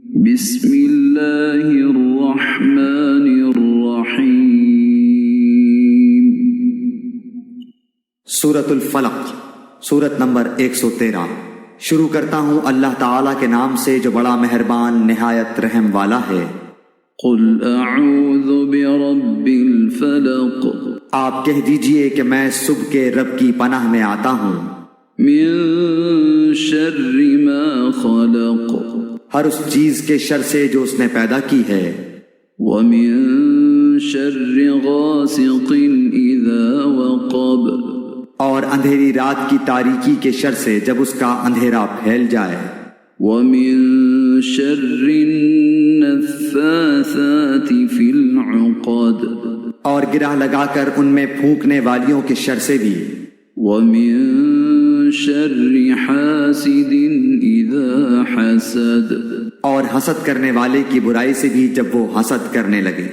بسم اللہ الرحمن الرحیم۔ سورۃ الفلق، سورت نمبر 113۔ شروع کرتا ہوں اللہ تعالیٰ کے نام سے جو بڑا مہربان نہایت رحم والا ہے۔ قل اعوذ برب الفلق، آپ کہہ دیجئے کہ میں صبح کے رب کی پناہ میں آتا ہوں، من شر ما خلق، ہر اس چیز کے شر سے جو اس نے پیدا کی ہے، ومن شر غاسق اذا وقب، اور اندھیری رات کی تاریکی کے شر سے جب اس کا اندھیرا پھیل جائے، ومن شر النفاثات فی العقد، اور گرہ لگا کر ان میں پھونکنے والیوں کے شر سے بھی، ومن شر حاسد اذا حسد، اور حسد کرنے والے کی برائی سے بھی جب وہ حسد کرنے لگے۔